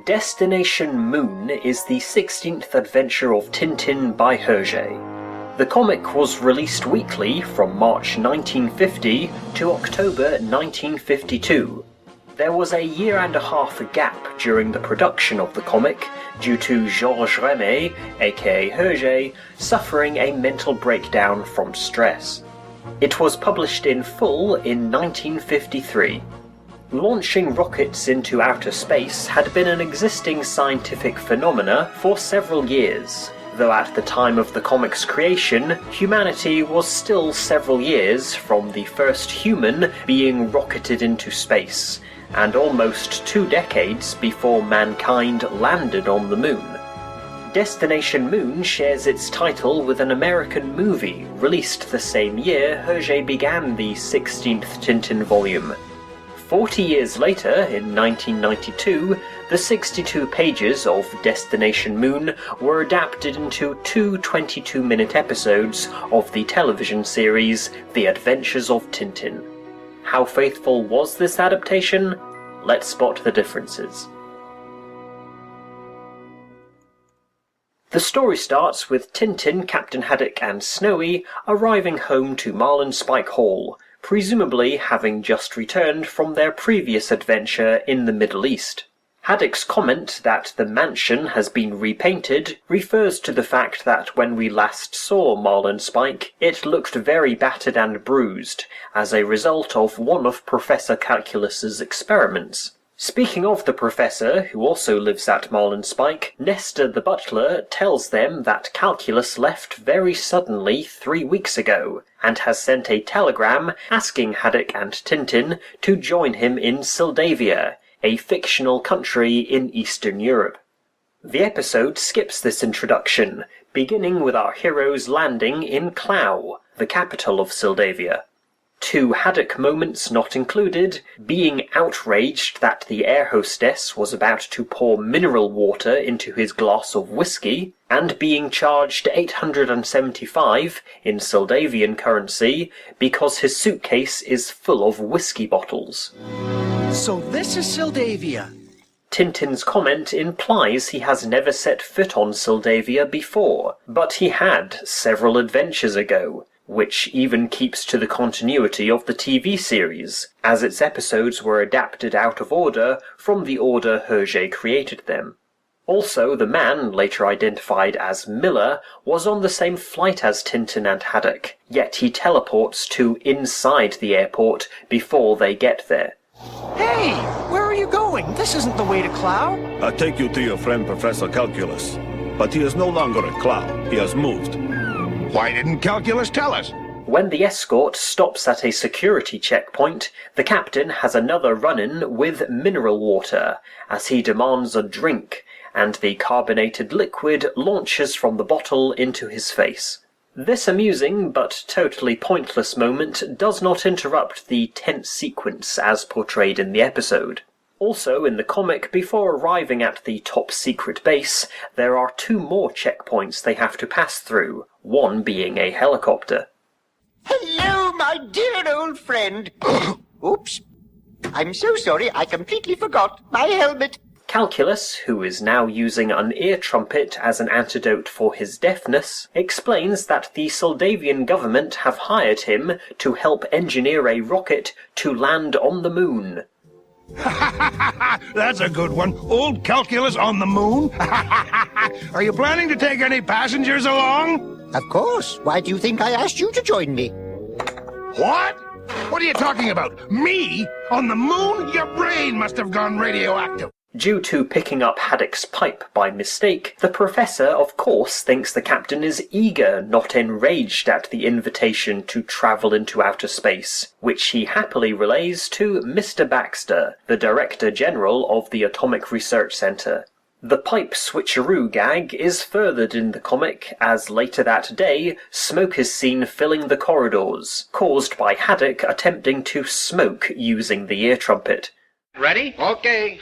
Destination Moon is the 16th adventure of Tintin by Hergé. The comic was released weekly from March 1950 to October 1952. There was a year-and-a-half gap during the production of the comic due to Georges René, aka Hergé, suffering a mental breakdown from stress. It was published in full in 1953. Launching rockets into outer space had been an existing scientific phenomena for several years, though at the time of the comic's creation, humanity was still several years from the first human being rocketed into space, and almost 2 decades before mankind landed on the moon. Destination Moon shares its title with an American movie released the same year Hergé began the 16th Tintin volume. 40 years later, in 1992, the 62 pages of Destination Moon were adapted into 2 22-minute episodes of the television series The Adventures of Tintin. How faithful was this adaptation? Let's spot the differences. The story starts with Tintin, Captain Haddock and Snowy arriving home to Marlinspike Hall, presumably having just returned from their previous adventure in the Middle East. Haddock's comment that the mansion has been repainted refers to the fact that when we last saw Marlinspike, it looked very battered and bruised, as a result of one of Professor Calculus's experiments. Speaking of the Professor, who also lives at Marlinspike, Nestor the butler tells them that Calculus left very suddenly 3 weeks ago, and has sent a telegram asking Haddock and Tintin to join him in Sildavia, a fictional country in Eastern Europe. The episode skips this introduction, beginning with our heroes landing in Clow, the capital of Sildavia. 2 Haddock moments not included, being outraged that the air hostess was about to pour mineral water into his glass of whiskey, and being charged 875 in Sildavian currency because his suitcase is full of whiskey bottles. So this is Sildavia. Tintin's comment implies he has never set foot on Sildavia before, but he had several adventures ago, which even keeps to the continuity of the TV series, as its episodes were adapted out of order from the order Hergé created them. Also, the man, later identified as Miller, was on the same flight as Tintin and Haddock, yet he teleports to inside the airport before they get there. Hey, where are you going? This isn't the way to Clow. I'll take you to your friend Professor Calculus, but he is no longer at Clow. He has moved. Why didn't Calculus tell us? When the escort stops at a security checkpoint, the captain has another run-in with mineral water, as he demands a drink, and the carbonated liquid launches from the bottle into his face. This amusing but totally pointless moment does not interrupt the tense sequence as portrayed in the episode. Also, in the comic, before arriving at the top-secret base, there are 2 more checkpoints they have to pass through, one being a helicopter. Hello, my dear old friend. Oops. I'm so sorry, I completely forgot my helmet. Calculus, who is now using an ear trumpet as an antidote for his deafness, explains that the Sildavian government have hired him to help engineer a rocket to land on the moon. That's a good one. Old Calculus on the moon? Are you planning to take any passengers along? Of course. Why do you think I asked you to join me? What? What are you talking about? Me? On the moon? Your brain must have gone radioactive. Due to picking up Haddock's pipe by mistake, the Professor of course thinks the captain is eager, not enraged at the invitation to travel into outer space, which he happily relays to Mr. Baxter, the Director General of the Atomic Research Center. The pipe switcheroo gag is furthered in the comic, as later that day, smoke is seen filling the corridors, caused by Haddock attempting to smoke using the ear trumpet. Ready? Okay.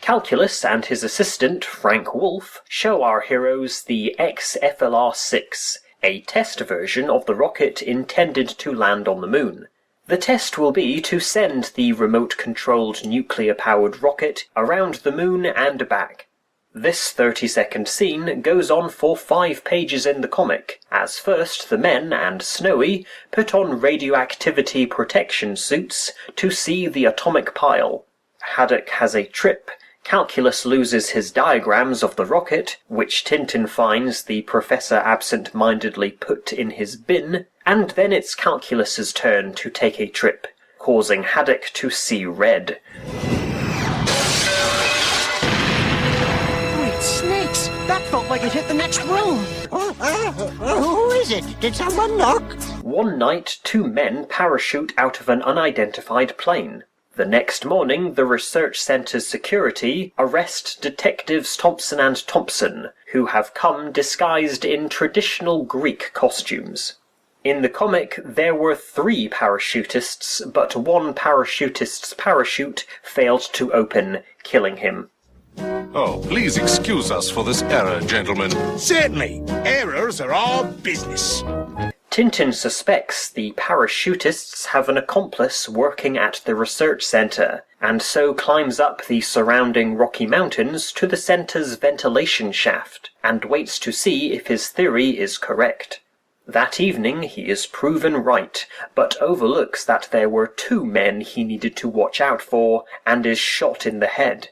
Calculus and his assistant, Frank Wolff, show our heroes the XFLR-6, a test version of the rocket intended to land on the moon. The test will be to send the remote-controlled nuclear-powered rocket around the moon and back. This 30-second scene goes on for 5 pages in the comic, as first the men and Snowy put on radioactivity protection suits to see the atomic pile. Haddock has a trip, Calculus loses his diagrams of the rocket, which Tintin finds the professor absent-mindedly put in his bin, and then it's Calculus's turn to take a trip, causing Haddock to see red. Great snakes! That felt like it hit the next room! Who is it? Did someone knock? One night, 2 men parachute out of an unidentified plane. The next morning, the research center's security arrest detectives Thompson and Thompson, who have come disguised in traditional Greek costumes. In the comic, there were 3 parachutists, but one parachutist's parachute failed to open, killing him. Oh, please excuse us for this error, gentlemen. Certainly. Errors are all business. Tintin suspects the parachutists have an accomplice working at the research center, and so climbs up the surrounding Rocky Mountains to the center's ventilation shaft, and waits to see if his theory is correct. That evening he is proven right, but overlooks that there were 2 men he needed to watch out for, and is shot in the head.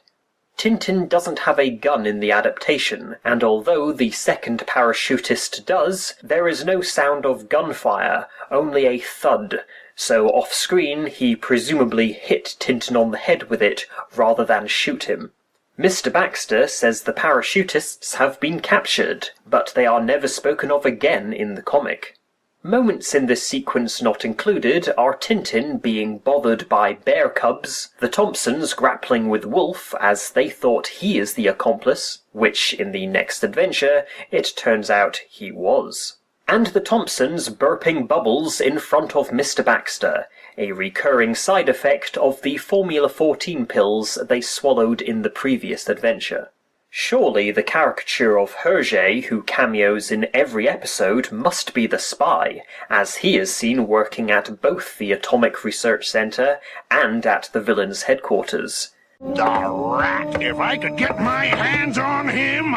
Tintin doesn't have a gun in the adaptation, and although the second parachutist does, there is no sound of gunfire, only a thud, so off-screen he presumably hit Tintin on the head with it, rather than shoot him. Mr. Baxter says the parachutists have been captured, but they are never spoken of again in the comic. Moments in this sequence not included are Tintin being bothered by bear cubs, the Thompsons grappling with Wolff as they thought he is the accomplice, which in the next adventure it turns out he was, and the Thompsons burping bubbles in front of Mr. Baxter, a recurring side effect of the Formula 14 pills they swallowed in the previous adventure. Surely the caricature of Hergé, who cameos in every episode, must be the spy, as he is seen working at both the Atomic Research Center and at the villain's headquarters. The rat! If I could get my hands on him,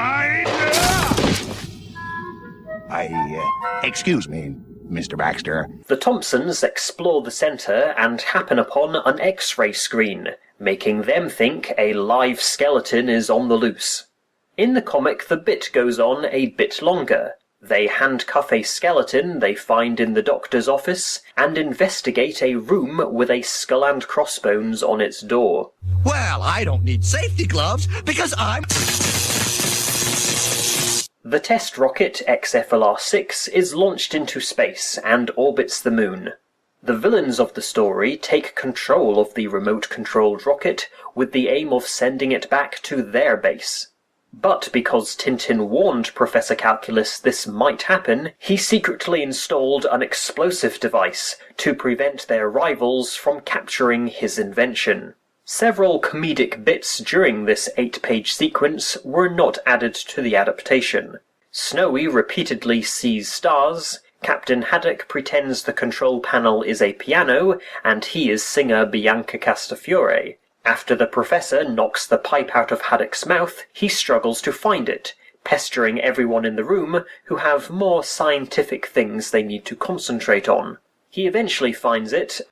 excuse me, Mr. Baxter. The Thompsons explore the center and happen upon an X-ray screen, making them think a live skeleton is on the loose. In the comic, the bit goes on a bit longer. They handcuff a skeleton they find in the doctor's office and investigate a room with a skull and crossbones on its door. Well, I don't need safety gloves because I'm... The test rocket XFLR-6 is launched into space and orbits the moon. The villains of the story take control of the remote-controlled rocket with the aim of sending it back to their base. But because Tintin warned Professor Calculus this might happen, he secretly installed an explosive device to prevent their rivals from capturing his invention. Several comedic bits during this 8-page sequence were not added to the adaptation. Snowy repeatedly sees stars, Captain Haddock pretends the control panel is a piano, and he is singer Bianca Castafiore. After the professor knocks the pipe out of Haddock's mouth, he struggles to find it, pestering everyone in the room who have more scientific things they need to concentrate on. He eventually finds it,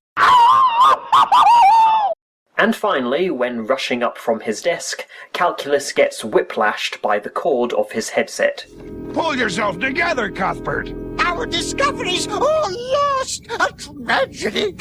and finally, when rushing up from his desk, Calculus gets whiplashed by the cord of his headset. Pull yourself together, Cuthbert. Our discoveries all lost! A tragedy!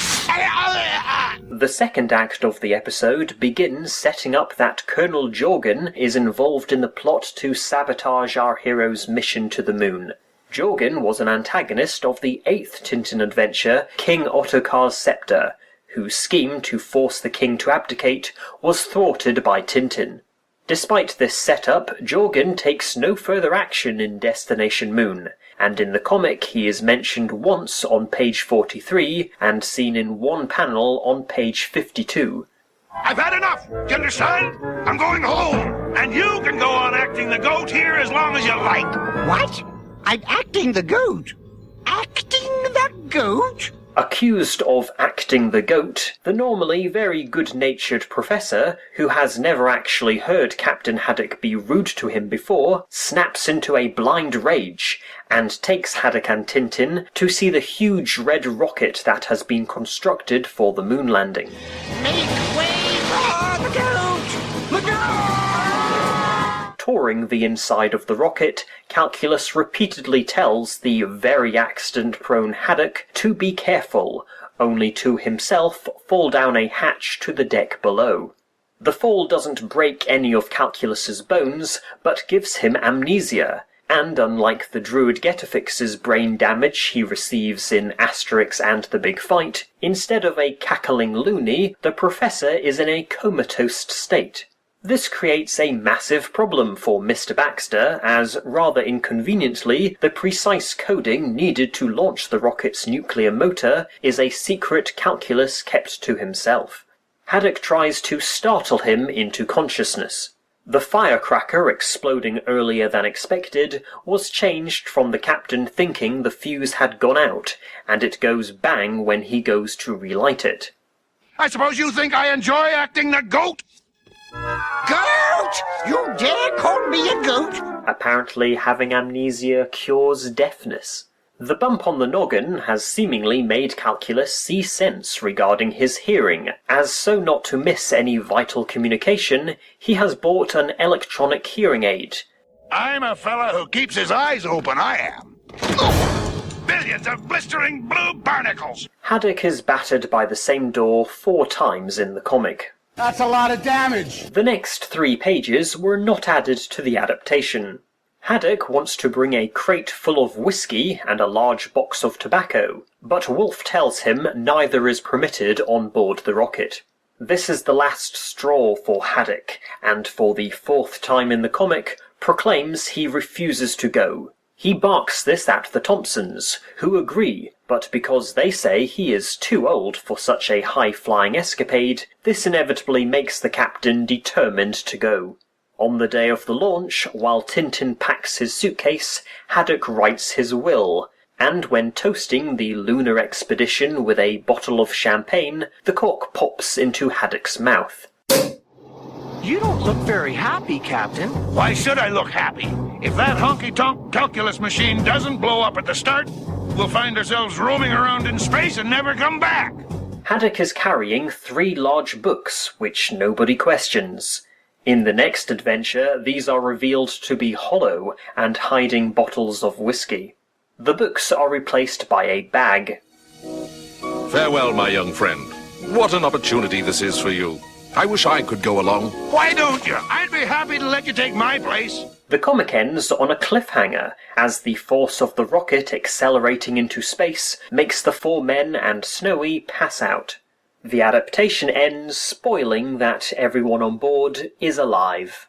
The second act of the episode begins setting up that Colonel Jorgen is involved in the plot to sabotage our hero's mission to the moon. Jorgen was an antagonist of the 8th Tintin adventure, King Ottokar's Scepter, whose scheme to force the king to abdicate was thwarted by Tintin. Despite this setup, Jorgen takes no further action in Destination Moon, and in the comic he is mentioned once on page 43 and seen in one panel on page 52. I've had enough! Do you understand? I'm going home! And you can go on acting the goat here as long as you like! What? I'm acting the goat? Acting the goat? Accused of acting the goat, the normally very good-natured professor, who has never actually heard Captain Haddock be rude to him before, snaps into a blind rage and takes Haddock and Tintin to see the huge red rocket that has been constructed for the moon landing. Make way for the goat! Look out! Touring the inside of the rocket, Calculus repeatedly tells the very accident-prone Haddock to be careful, only to himself fall down a hatch to the deck below. The fall doesn't break any of Calculus's bones, but gives him amnesia, and unlike the druid Getafix's brain damage he receives in Asterix and the Big Fight, instead of a cackling loony, the professor is in a comatose state. This creates a massive problem for Mr. Baxter, as, rather inconveniently, the precise coding needed to launch the rocket's nuclear motor is a secret Calculus kept to himself. Haddock tries to startle him into consciousness. The firecracker exploding earlier than expected was changed from the captain thinking the fuse had gone out, and it goes bang when he goes to relight it. I suppose you think I enjoy acting the goat? Goat! You dare call me a goat? Apparently having amnesia cures deafness. The bump on the noggin has seemingly made Calculus see sense regarding his hearing, as so not to miss any vital communication, he has bought an electronic hearing aid. I'm a fella who keeps his eyes open, I am. Oh, billions of blistering blue barnacles! Haddock is battered by the same door 4 times in the comic. That's a lot of damage! The next 3 pages were not added to the adaptation. Haddock wants to bring a crate full of whiskey and a large box of tobacco, but Wolff tells him neither is permitted on board the rocket. This is the last straw for Haddock, and for the 4th time in the comic, proclaims he refuses to go. He barks this at the Thompsons, who agree, but because they say he is too old for such a high-flying escapade, this inevitably makes the captain determined to go. On the day of the launch, while Tintin packs his suitcase, Haddock writes his will, and when toasting the lunar expedition with a bottle of champagne, the cork pops into Haddock's mouth. You don't look very happy, Captain. Why should I look happy? If that honky-tonk calculus machine doesn't blow up at the start, we'll find ourselves roaming around in space and never come back. Haddock is carrying 3 large books, which nobody questions. In the next adventure, these are revealed to be hollow and hiding bottles of whiskey. The books are replaced by a bag. Farewell, my young friend. What an opportunity this is for you. I wish I could go along. Why don't you? I'd be happy to let you take my place. The comic ends on a cliffhanger, as the force of the rocket accelerating into space makes the 4 men and Snowy pass out. The adaptation ends spoiling that everyone on board is alive.